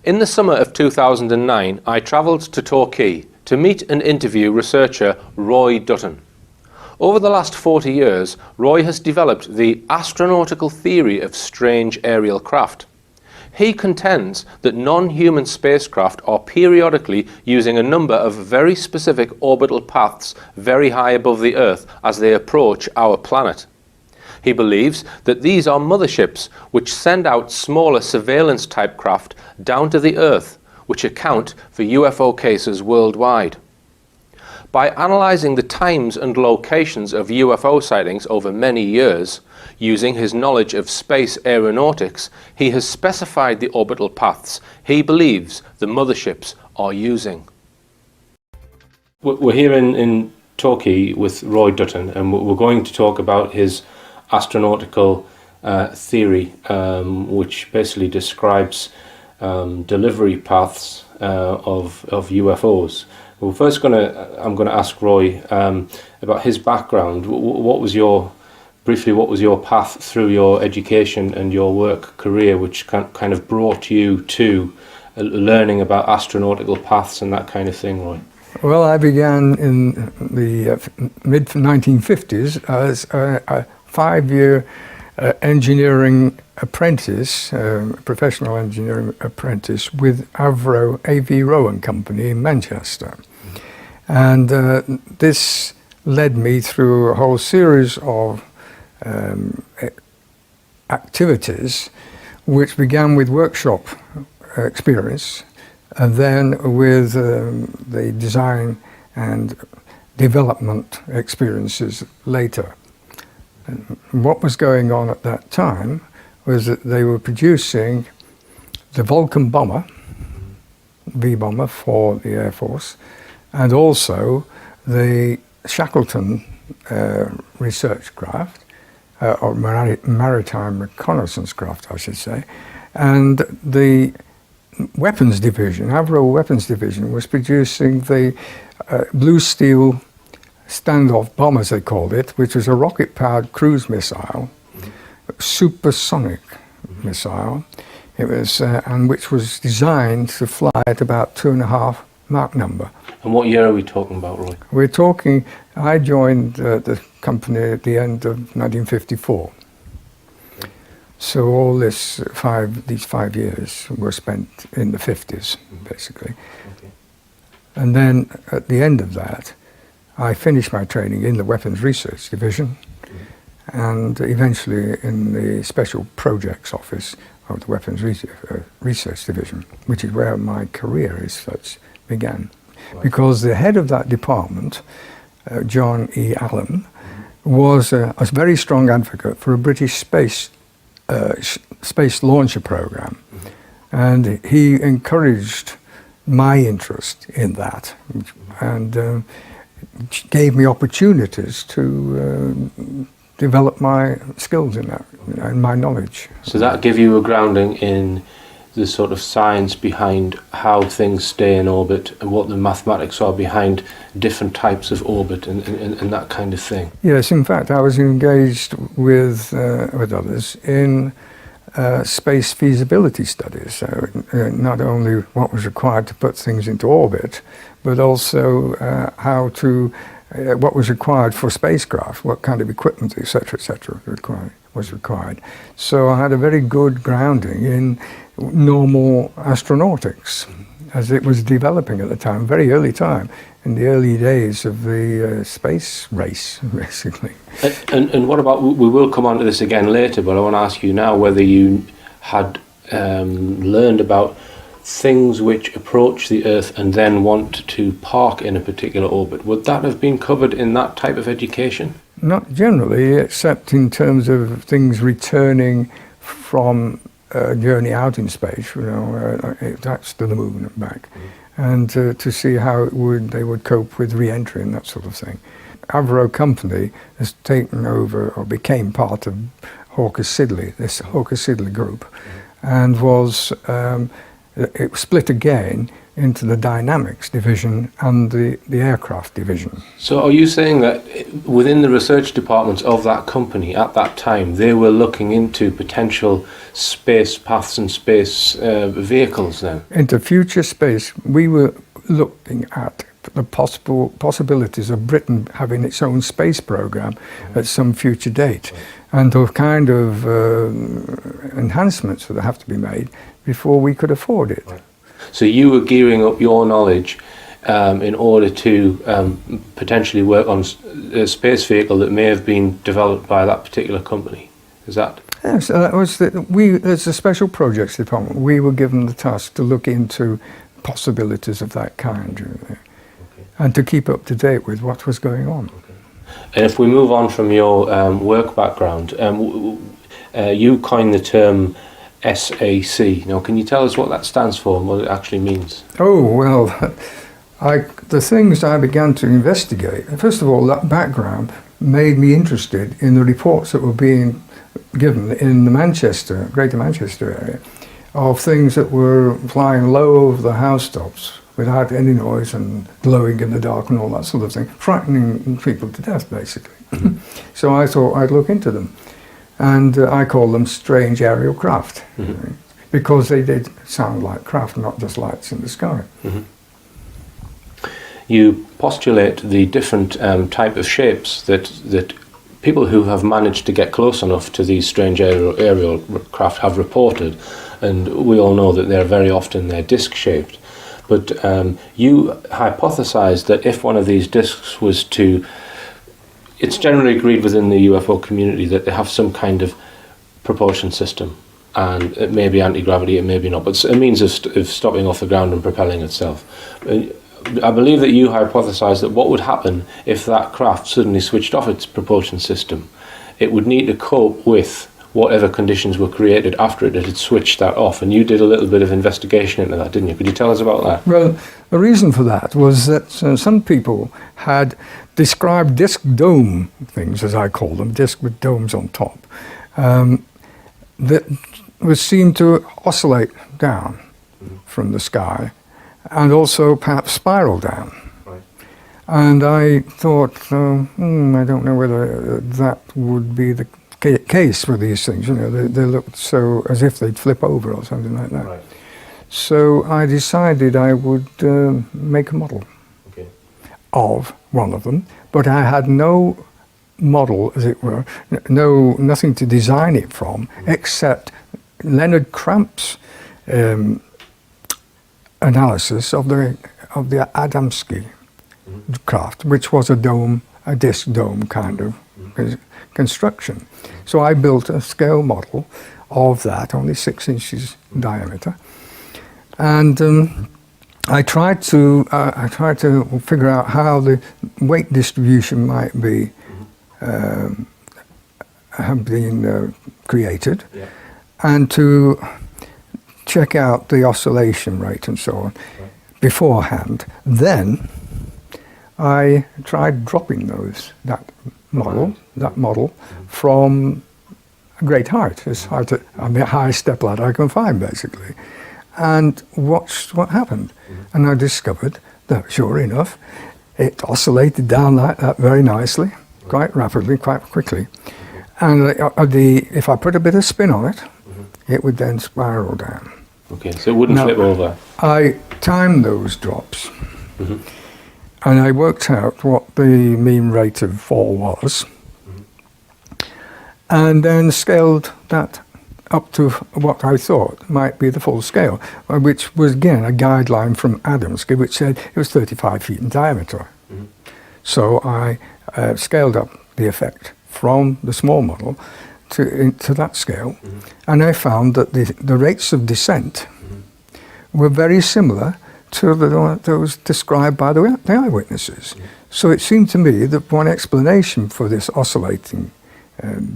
In the summer of 2009, I travelled to Torquay to meet and interview researcher Roy Dutton. Over the last 40 years, Roy has developed the astronautical theory of strange aerial craft. He contends that non-human spacecraft are periodically using a number of very specific orbital paths very high above the Earth as they approach our planet. He believes that these are motherships which send out smaller surveillance-type craft down to the Earth, which account for UFO cases worldwide. By analysing the times and locations of UFO sightings over many years, using his knowledge of space aeronautics, he has specified the orbital paths he believes the motherships are using. We're here in Torquay with Roy Dutton, and we're going to talk about his astronautical theory, which basically describes delivery paths of UFOs. Well, first I'm going to ask Roy about his background. What was your path through your education and your work career, which kind of brought you to learning about astronautical paths and that kind of thing, Roy? Well, I began in the mid-1950s as a 5-year engineering apprentice, professional engineering apprentice with Avro A.V. Rowan Company in Manchester. And this led me through a whole series of activities, which began with workshop experience, and then with the design and development experiences later. And what was going on at that time was that they were producing the Vulcan bomber, V-bomber for the Air Force, and also the Shackleton research craft, or maritime reconnaissance craft, I should say, and the weapons division, Avro Weapons Division, was producing the blue steel standoff bomb, as they called it, which was a rocket-powered cruise missile, supersonic missile. It was, and which was designed to fly at about 2.5 Mach number. And what year are we talking about, Roy? We're talking, I joined the company at the end of 1954. Okay. So all these 5 years were spent in the 50s, basically. Okay. And then at the end of that, I finished my training in the Weapons Research Division, and eventually in the Special Projects Office of the Weapons Research Division, which is where my career as such began. Right. Because the head of that department, John E. Allen, was a very strong advocate for a British space launcher program, and he encouraged my interest in that, and gave me opportunities to develop my skills in that and my knowledge. So that gave you a grounding in the sort of science behind how things stay in orbit and what the mathematics are behind different types of orbit and that kind of thing. Yes, in fact, I was engaged with others in space feasibility studies. So not only what was required to put things into orbit, but also what was required for spacecraft, what kind of equipment, etc., was required. So I had a very good grounding in normal astronautics, as it was developing at the time, very early time, in the early days of the space race, basically. And what about, we will come on to this again later, but I want to ask you now whether you had learned about things which approach the Earth and then want to park in a particular orbit. Would that have been covered in that type of education? Not generally, except in terms of things returning from a journey out in space, that's to the moon and back, and to see how they would cope with re-entry and that sort of thing. Avro Company has taken over, or became part of Hawker Siddeley, this Hawker Siddeley group, and was it was split again into the dynamics division and the aircraft division. So are you saying that within the research departments of that company at that time, they were looking into potential space paths and space vehicles then? Into future space, we were looking at the possibilities of Britain having its own space program at some future date, and the kind of enhancements that have to be made before we could afford it. So you were gearing up your knowledge in order to potentially work on a space vehicle that may have been developed by that particular company. Is that? Yes, that was there's a special projects department. We were given the task to look into possibilities of that kind, and to keep up to date with what was going on. And if we move on from your work background, you coined the term SAC. Now, can you tell us what that stands for and what it actually means? Oh, well, the things I began to investigate, first of all, that background made me interested in the reports that were being given in the Greater Manchester area, of things that were flying low over the housetops without any noise and glowing in the dark and all that sort of thing, frightening people to death, basically. So I thought I'd look into them. And I call them strange aerial craft, because they did sound like craft, not just lights in the sky. You postulate the different type of shapes that people who have managed to get close enough to these strange aerial craft have reported, and we all know that they're very often disc-shaped. But you hypothesized that if one of these discs was to, it's generally agreed within the UFO community that they have some kind of propulsion system, and it may be anti-gravity, it may be not, but it's a means of stopping off the ground and propelling itself. I believe that you hypothesized that what would happen if that craft suddenly switched off its propulsion system, it would need to cope with whatever conditions were created after it had switched that off. And you did a little bit of investigation into that, didn't you? Could you tell us about that? Well, the reason for that was that some people had described disc dome things, as I call them, disc with domes on top, that was seen to oscillate down from the sky, and also perhaps spiral down. Right. And I thought, I don't know whether that would be the case for these things. You know, they looked so as if they'd flip over or something like that. Right. So I decided I would make a model of one of them, but I had no model, as it were, nothing to design it from, except Leonard Cramp's analysis of the Adamski craft, which was a disc dome kind of construction. So I built a scale model of that, only 6 inches diameter, and I tried to figure out how the weight distribution might be have been created, and to check out the oscillation rate and so on beforehand. Then I tried dropping that model from a great height, as high the highest step ladder I can find, basically, and watched what happened. And I discovered that, sure enough, it oscillated down like that very nicely, quite rapidly, quite quickly. And if I put a bit of spin on it, it would then spiral down. Okay, so it wouldn't flip over. I timed those drops, and I worked out what the mean rate of fall was, and then scaled that up to what I thought might be the full scale, which was again a guideline from Adamski, which said it was 35 feet in diameter. So I scaled up the effect from the small model to that scale, and I found that the rates of descent were very similar to those described by the eyewitnesses. So it seemed to me that one explanation for this oscillating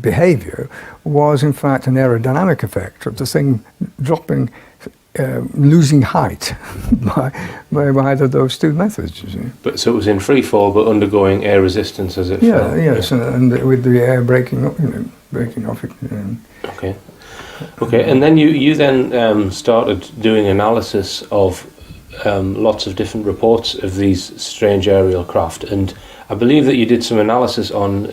behavior was in fact an aerodynamic effect of the thing dropping, losing height by either of those two methods. You see. But so it was in free fall, but undergoing air resistance as it fell. Yes, and with the air breaking off it. Okay. Okay, and then you then started doing analysis of lots of different reports of these strange aerial craft, and I believe that you did some analysis on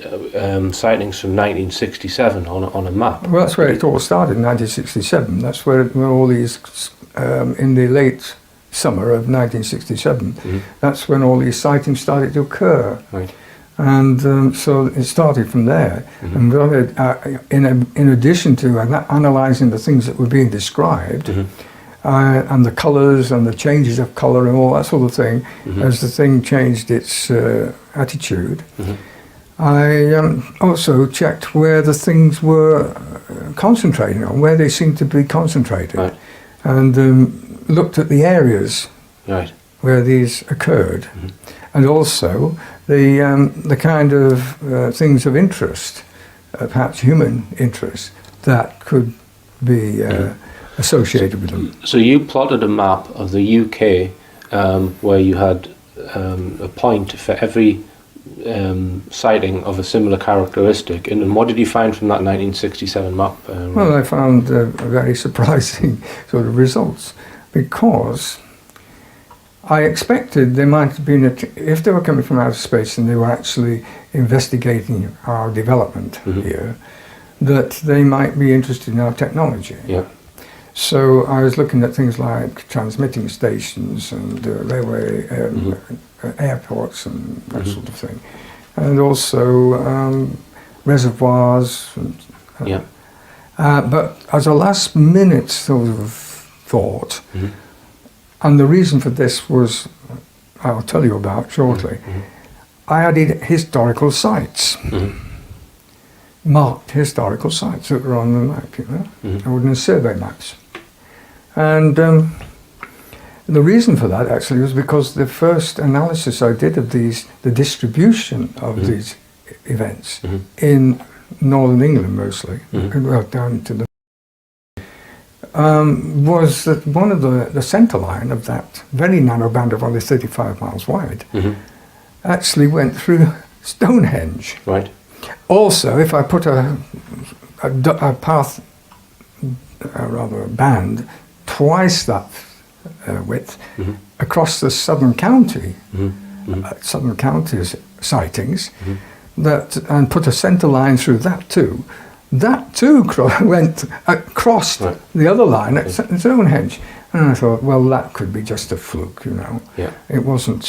sightings from 1967 on a map. Well, that's where it all started in 1967. That's where all these, in the late summer of 1967, that's when all these sightings started to occur. Right. And so it started from there. And in addition to analysing the things that were being described, and the colours and the changes of colour and all that sort of thing, as the thing changed its attitude, I also checked where the things were concentrating on, where they seemed to be concentrated, Right. and looked at the areas Right. where these occurred, and also the kind of things of interest, perhaps human interest, that could be associated with them. So you plotted a map of the UK where you had a point for every sighting of a similar characteristic, and what did you find from that 1967 map? Well, I found very surprising sort of results, because I expected they might have been, if they were coming from outer space and they were actually investigating our development here, that they might be interested in our technology. Yeah. So I was looking at things like transmitting stations and railway airports and that sort of thing, and also reservoirs. And, but as a last minute sort of thought, and the reason for this was, I'll tell you about shortly, I added historical sites. Marked historical sites that were on the map, you know, ordnance survey maps. And the reason for that actually was because the first analysis I did of these, the distribution of these events in northern England mostly, well down to the was that one of the centre line of that very narrow band of only 35 miles wide actually went through Stonehenge. Right. Also, if I put a path, rather a band, twice that width across the southern county, southern county's sightings, and put a centre line through that too went across the other line at Stonehenge. And I thought, well, that could be just a fluke, you know. Yeah. It wasn't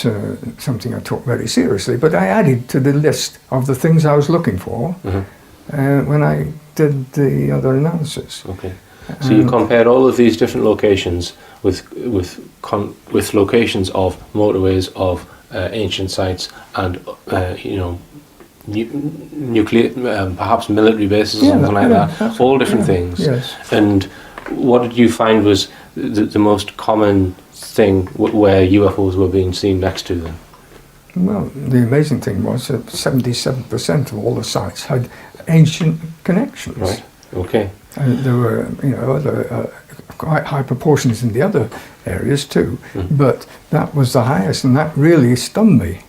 something I took very seriously, but I added to the list of the things I was looking for when I did the other analysis. Okay. So you compared all of these different locations with locations of motorways, of ancient sites, and you know, nuclear, perhaps military bases or something like that. All different things. Yes. And what did you find was the most common thing where UFOs were being seen next to them? Well, the amazing thing was that 77% of all the sites had ancient connections. Right. Okay. And there were, you know, other quite high proportions in the other areas too, but that was the highest, and that really stunned me.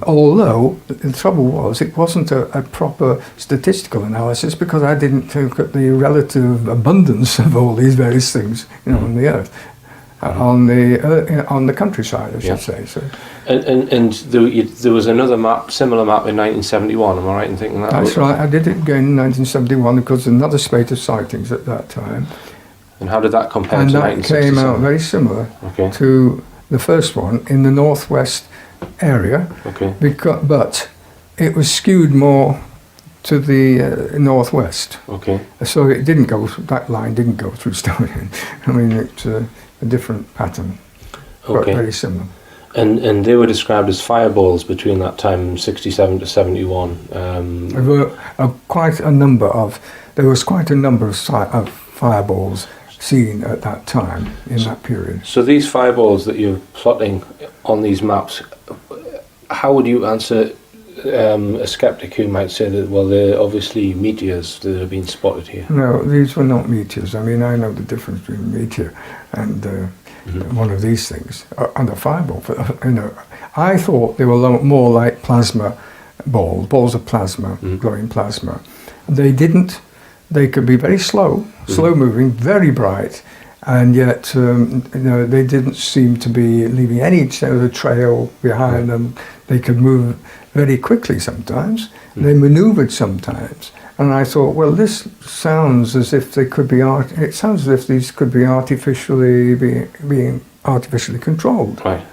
Although the trouble was, it wasn't a proper statistical analysis, because I didn't look at the relative abundance of all these various things, you know, on the earth, on the countryside, I should say. So. And there was another map, similar map in 1971. Am I right in thinking that? That's right. I did it again in 1971 because another spate of sightings at that time. And how did that compare and to that 1967? came out very similar to the first one in the northwest area. Okay. But it was skewed more to the northwest. Okay. So it didn't go. That line didn't go through Stonehenge. I mean, it's a different pattern, but very similar. And they were described as fireballs between that time, 67 to 71. There were quite a number of. There was quite a number of fireballs seen at that time in that period. So these fireballs that you're plotting on these maps, how would you answer a skeptic who might say that, well, they're obviously meteors that have been spotted here? No, these were not meteors. I mean, I know the difference between a meteor and one of these things, and a fireball. You know, I thought they were more like plasma balls of plasma, glowing plasma. They they could be very slow, slow moving, very bright, and yet they didn't seem to be leaving any sort of trail behind them. They could move very quickly sometimes. They maneuvered sometimes. And I thought, well, this sounds as if they could be it sounds as if these could be being artificially controlled. Right.